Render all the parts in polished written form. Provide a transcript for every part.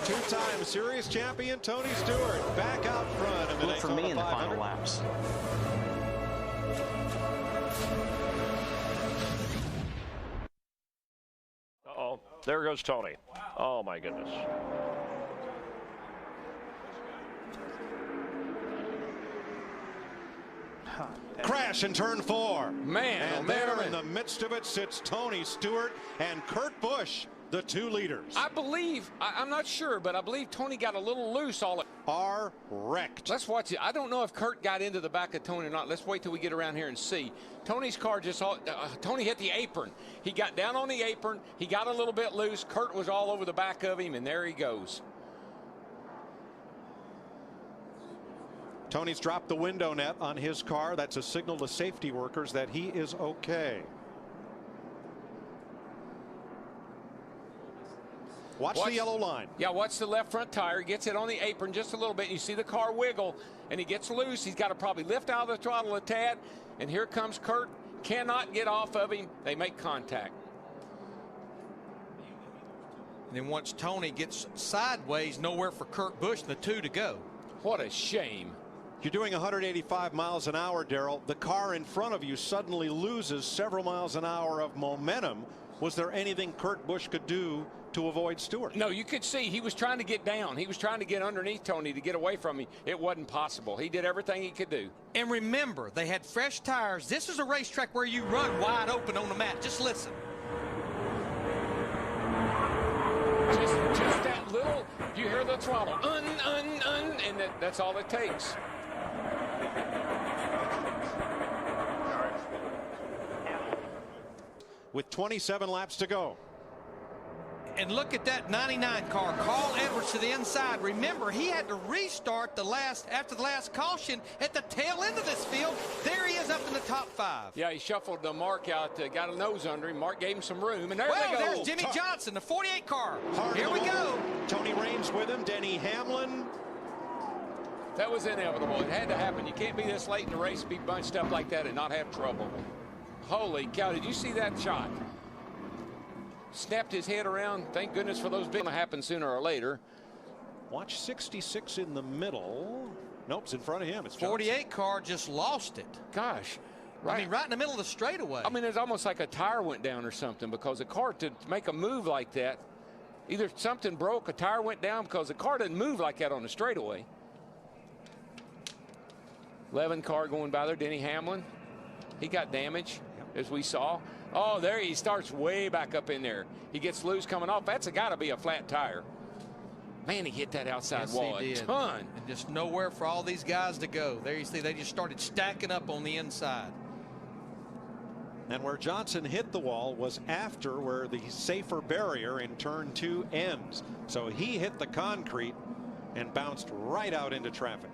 Two-time series champion Tony Stewart back out front in the Look for Daytona me in the 500. final laps. Uh-oh, there goes Tony. Oh, my goodness. Crash in turn 4. Man, and there in the midst of it sits Tony Stewart and Kurt Busch, the 2 leaders. I believe, I'm not sure, but I believe Tony got a little loose all at. Are wrecked. Let's watch it. I don't know if Kurt got into the back of Tony or not. Let's wait till we get around here and see. Tony's car just Tony hit the apron. He got down on the apron. He got a little bit loose. Kurt was all over the back of him, and there he goes. Tony's dropped the window net on his car. That's a signal to safety workers that he is okay. Watch the yellow line. Yeah, watch the left front tire. Gets it on the apron just a little bit. You see the car wiggle, and he gets loose. He's got to probably lift out of the throttle a tad. And here comes Kurt. Cannot get off of him. They make contact. And then once Tony gets sideways, nowhere for Kurt Busch and the 2 to go. What a shame. You're doing 185 miles an hour, Darrell. The car in front of you suddenly loses several miles an hour of momentum. Was there anything Kurt Busch could do to avoid Stewart? No, you could see he was trying to get down. He was trying to get underneath Tony to get away from him. It wasn't possible. He did everything he could do. And remember, they had fresh tires. This is a racetrack where you run wide open on the mat. Just listen. Just that little, you hear the throttle, and that's all it takes. With 27 laps to go. And look at that 99 car, Carl Edwards to the inside. Remember, he had to restart after the last caution at the tail end of this field. There he is up in the top 5. Yeah, he shuffled the Mark out, got a nose under him. Mark gave him some room, and there they go. There's Jimmy Johnson, the 48 car. Here we go. Tony Raines with him, Denny Hamlin. That was inevitable. It had to happen. You can't be this late in the race, be bunched up like that, and not have trouble. Holy cow, did you see that shot? Snapped his head around. Thank goodness for those big ones. Happen sooner or later. Watch 66 in the middle. Nope, it's in front of him. It's Johnson. 48 car just lost it. Gosh. Right. I mean, right in the middle of the straightaway. I mean, it's almost like a tire went down or something, because a car, to make a move like that, either something broke, a tire went down, because the car doesn't move like that on the straightaway. 11 car going by there, Denny Hamlin. He got damage, as we saw. Oh, there he starts way back up in there. He gets loose coming off. That's got to be a flat tire. Man, he hit that outside wall a ton. And just nowhere for all these guys to go. There you see, they just started stacking up on the inside. And where Johnson hit the wall was after where the safer barrier in turn 2 ends. So he hit the concrete and bounced right out into traffic.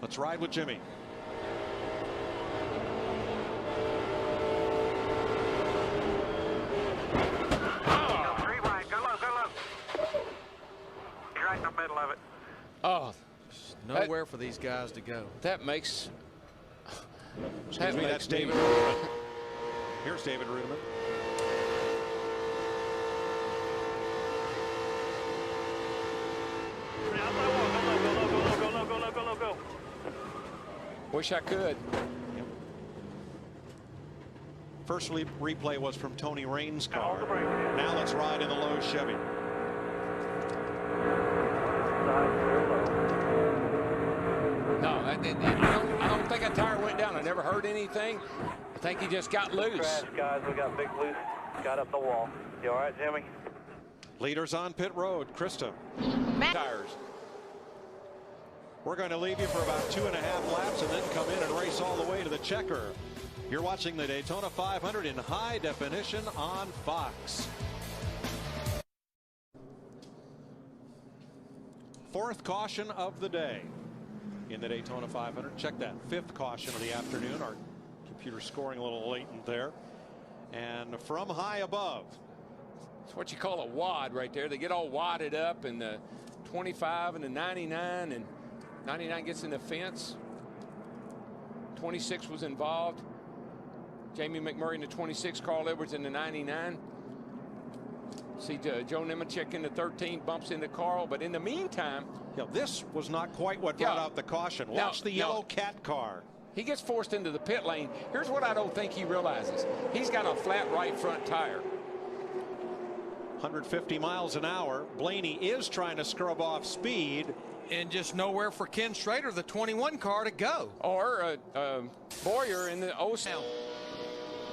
Let's ride with Jimmy. Oh, nowhere for these guys to go. That makes. Excuse me, that's David Ruderman. Here's David Ruderman. Go. Wish I could. Yep. First replay was from Tony Raines' car. Now let's ride in the low Chevy. No, I don't think a tire went down. I never heard anything. I think he just got loose. Crash, guys, we got big loose. Got up the wall. You all right, Jimmy? Leaders on pit road. Krista. Tires. We're going to leave you for about 2.5 laps and then come in and race all the way to the checker. You're watching the Daytona 500 in high definition on Fox. Fourth caution of the day in the Daytona 500. Check that. Fifth caution of the afternoon. Our computer scoring a little latent there. And from high above. It's what you call a wad right there. They get all wadded up, and the 25 and the 99, and 99 gets in the fence. 26 was involved. Jamie McMurray in the 26, Carl Edwards in the 99. See Joe Nemechek in the 13, bumps into Carl, but in the meantime, this was not quite what brought out the caution. Watch the yellow cat car. He gets forced into the pit lane. Here's what I don't think he realizes. He's got a flat right front tire. 150 miles an hour. Blaney is trying to scrub off speed. And just nowhere for Ken Schrader, the 21 car, to go. Or Boyer in the 07.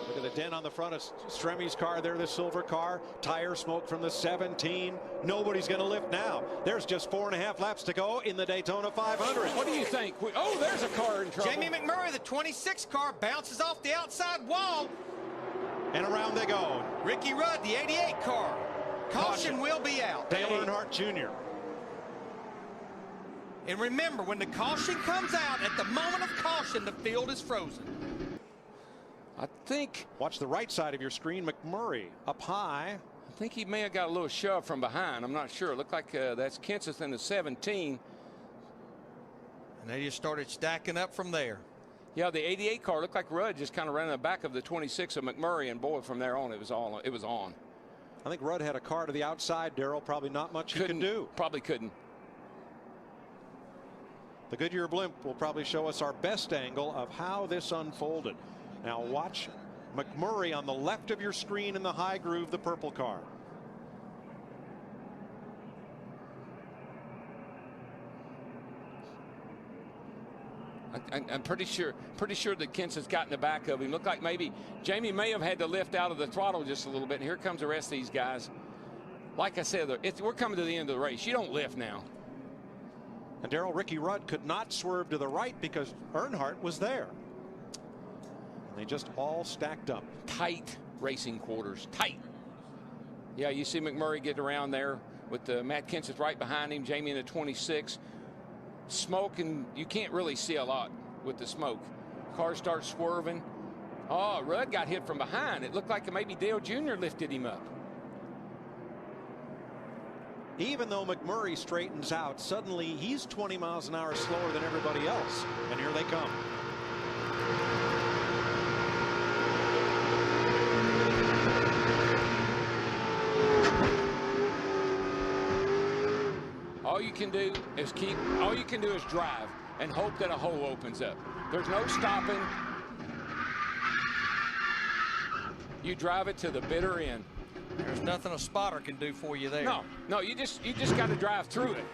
Look at the dent on the front of Stremmy's car there, the silver car. Tire smoke from the 17. Nobody's going to lift now. There's just 4.5 laps to go in the Daytona 500. What do you think? Oh, there's a car in trouble. Jamie McMurray, the 26 car, bounces off the outside wall. And around they go. Ricky Rudd, the 88 car. Caution will be out. Dale Earnhardt Jr. And remember, when the caution comes out, at the moment of caution, the field is frozen. I think. Watch the right side of your screen. McMurray up high. I think he may have got a little shove from behind. I'm not sure. It looked like that's Kenseth in the 17. And they just started stacking up from there. Yeah, the 88 car looked like Rudd just kind of ran in the back of the 26 of McMurray, and boy, from there on, it was on. I think Rudd had a car to the outside, Darrell. Probably not much he could do. Probably couldn't. The Goodyear blimp will probably show us our best angle of how this unfolded. Now watch McMurray on the left of your screen in the high groove, the purple car. I'm pretty sure that Kenseth's got in the back of him. Looked like maybe Jamie may have had to lift out of the throttle just a little bit. And here comes the rest of these guys. Like I said, we're coming to the end of the race. You don't lift now. And Darrell, Ricky Rudd could not swerve to the right because Earnhardt was there. And they just all stacked up. Tight racing quarters. Tight. Yeah, you see McMurray get around there with Matt Kenseth right behind him. Jamie in the 26. Smoke, and you can't really see a lot with the smoke. Car starts swerving. Oh, Rudd got hit from behind. It looked like maybe Dale Jr. lifted him up. Even though McMurray straightens out, suddenly he's 20 miles an hour slower than everybody else. And here they come. All you can do is drive and hope that a hole opens up. There's no stopping. You drive it to the bitter end. There's nothing a spotter can do for you there. No, you just got to drive through it.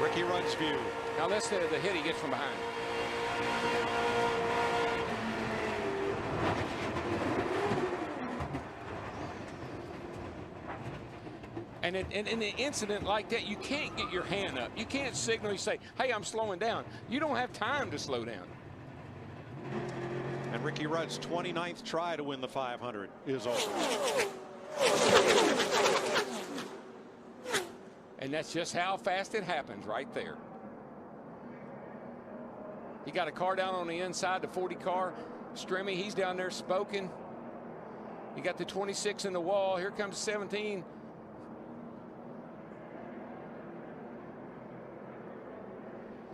Ricky Rudd's view. Now let's the hit he gets from behind. And in an incident like that, you can't get your hand up. You can't signal. You say, hey, I'm slowing down. You don't have time to slow down. And Ricky Rudd's 29th try to win the 500 is over. And that's just how fast it happens right there. You got a car down on the inside, the 40 car. Stremme, he's down there spoken. You got the 26 in the wall. Here comes 17.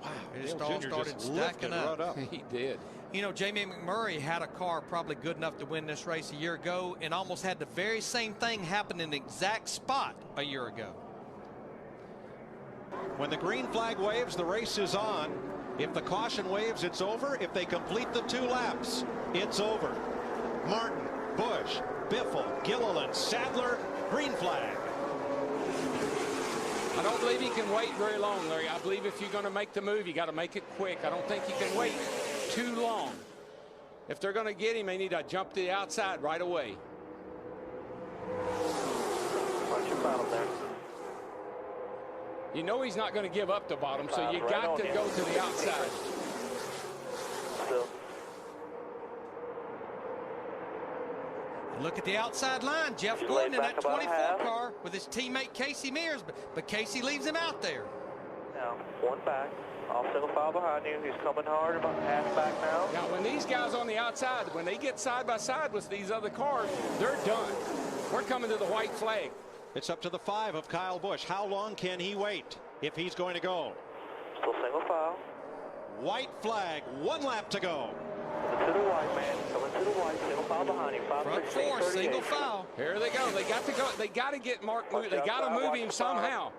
Wow, it just all started stacking up. He did. You know, Jamie McMurray had a car probably good enough to win this race a year ago and almost had the very same thing happen in the exact spot a year ago. When the green flag waves, the race is on. If the caution waves, it's over. If they complete the 2 laps, it's over. Martin, Busch, Biffle, Gilliland, Sadler, green flag. I don't believe he can wait very long, Larry. I believe if you're going to make the move, you got to make it quick. I don't think he can wait too long. If they're going to get him, they need to jump to the outside right away. Watch your bottom there. You know he's not going to give up the bottom, so you got to go to the outside. Still. And look at the outside line. Jeff Gordon in that 24 car with his teammate Casey Mears, but Casey leaves him out there. Now, 1 back. Off single file behind you. He's coming hard, about half back now. Now, when these guys on the outside, when they get side by side with these other cars, they're done. We're coming to the white flag. It's up to the 5 of Kyle Busch. How long can he wait if he's going to go? Still single file. White flag, 1 lap to go. Coming to the white, man. Coming to the white, single file. file behind you. Front four, single file. Here they go. They got to go. They got to get Mark. They got to move him somehow.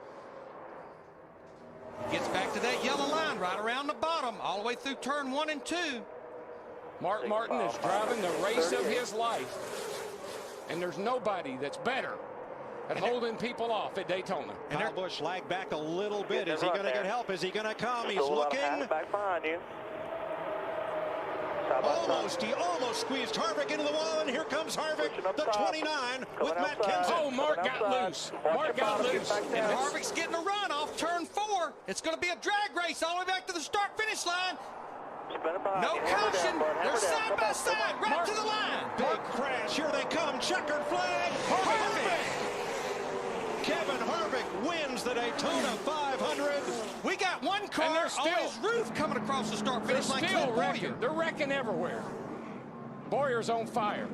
Gets back to that yellow line right around the bottom, all the way through turn 1 and 2. Mark Martin is driving the race of his life, and there's nobody that's better at holding people off at Daytona. And Kyle Busch lagged back a little bit. Is he going to get help? Is he going to come? He's looking. Back behind you. He almost squeezed Harvick into the wall, and here comes Harvick, the 29, with Matt Kenseth. Oh, Mark got loose. Mark got loose. And Harvick's getting a run off turn 4. It's going to be a drag race all the way back to the start-finish line. No caution. They're side by side, right to the line. Big crash. Here they come. Checkered flag. Harvick. Kevin Harvick wins the Daytona 500. We got one car on his roof coming across the start-finish line. Still wrecking. They're wrecking everywhere. Bowyer's on fire.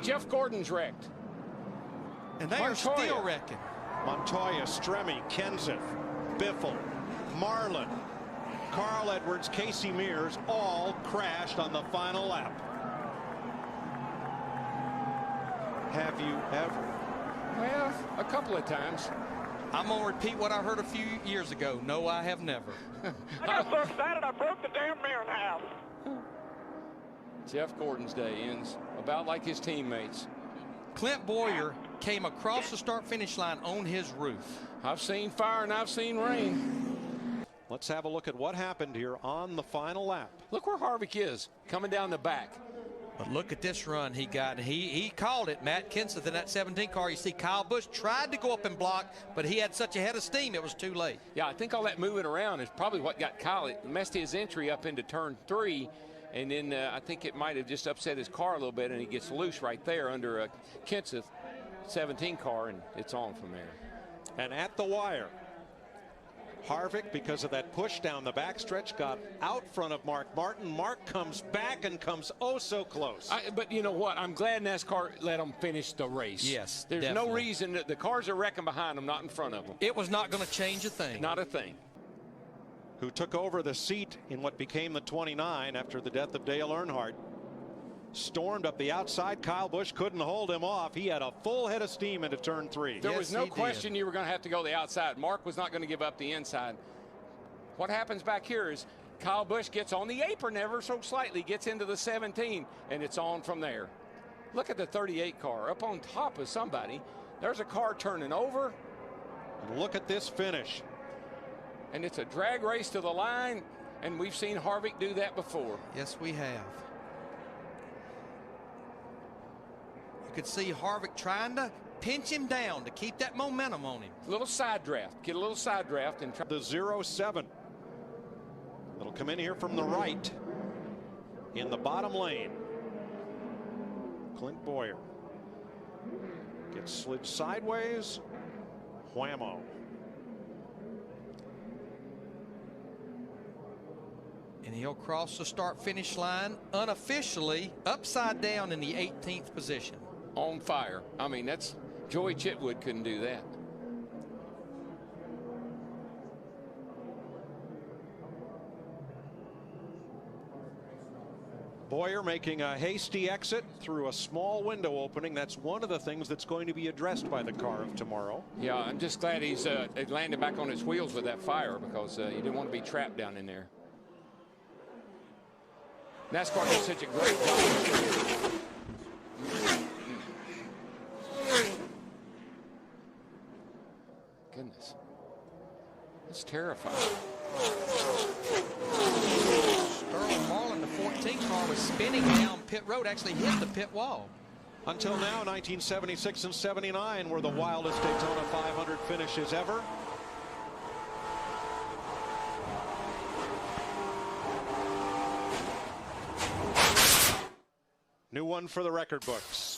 Jeff Gordon's wrecked. And they are still wrecking. Montoya, Stremme, Kenseth, Biffle, Marlin, Carl Edwards, Casey Mears all crashed on the final lap. Have you ever? Well, a couple of times. I'm going to repeat what I heard a few years ago. No, I have never. I got so excited I broke the damn mirror in half. Jeff Gordon's day ends about like his teammates. Clint Bowyer came across the start-finish line on his roof. I've seen fire and I've seen rain. Let's have a look at what happened here on the final lap. Look where Harvick is, coming down the back. But look at this run he got. He called it. Matt Kenseth in that 17 car. You see Kyle Busch tried to go up and block, but he had such a head of steam it was too late. Yeah, I think all that moving around is probably what got Kyle. It messed his entry up into turn 3, and then I think it might have just upset his car a little bit, and he gets loose right there under a Kenseth 17 car, and it's on from there. And at the wire, Harvick, because of that push down the backstretch, got out front of Mark Martin. Mark comes back and comes oh so close. But you know what? I'm glad NASCAR let them finish the race. Yes, there's definitely. no reason that the cars are wrecking behind them, not in front of them. It was not going to change a thing. Not a thing. Who took over the seat in what became the 29 after the death of Dale Earnhardt. Stormed up the outside. Kyle Busch couldn't hold him off. He had a full head of steam into turn 3. There was no question you were going to have to go the outside. Mark was not going to give up the inside. What happens back here is Kyle Busch gets on the apron ever so slightly, gets into the 17, and it's on from there. Look at the 38 car up on top of somebody. There's a car turning over. And look at this finish. And it's a drag race to the line, and we've seen Harvick do that before. Yes, we have. You could see Harvick trying to pinch him down to keep that momentum on him. A little side draft. Get a little side draft and try. The 0-7. It'll come in here from the right in the bottom lane. Clint Bowyer gets slid sideways. Whammo. And he'll cross the start-finish line unofficially upside down in the 18th position. On fire. I mean, that's Joey Chitwood couldn't do that. Bowyer making a hasty exit through a small window opening. That's one of the things that's going to be addressed by the car of tomorrow. Yeah, I'm just glad he's landed back on his wheels with that fire, because he didn't want to be trapped down in there. NASCAR does such a great job. Goodness. That's terrifying. Sterling Marlin, the 14 car, was spinning down pit road, actually hit the pit wall. Until now, 1976 and 79 were the wildest Daytona 500 finishes ever. New one for the record books.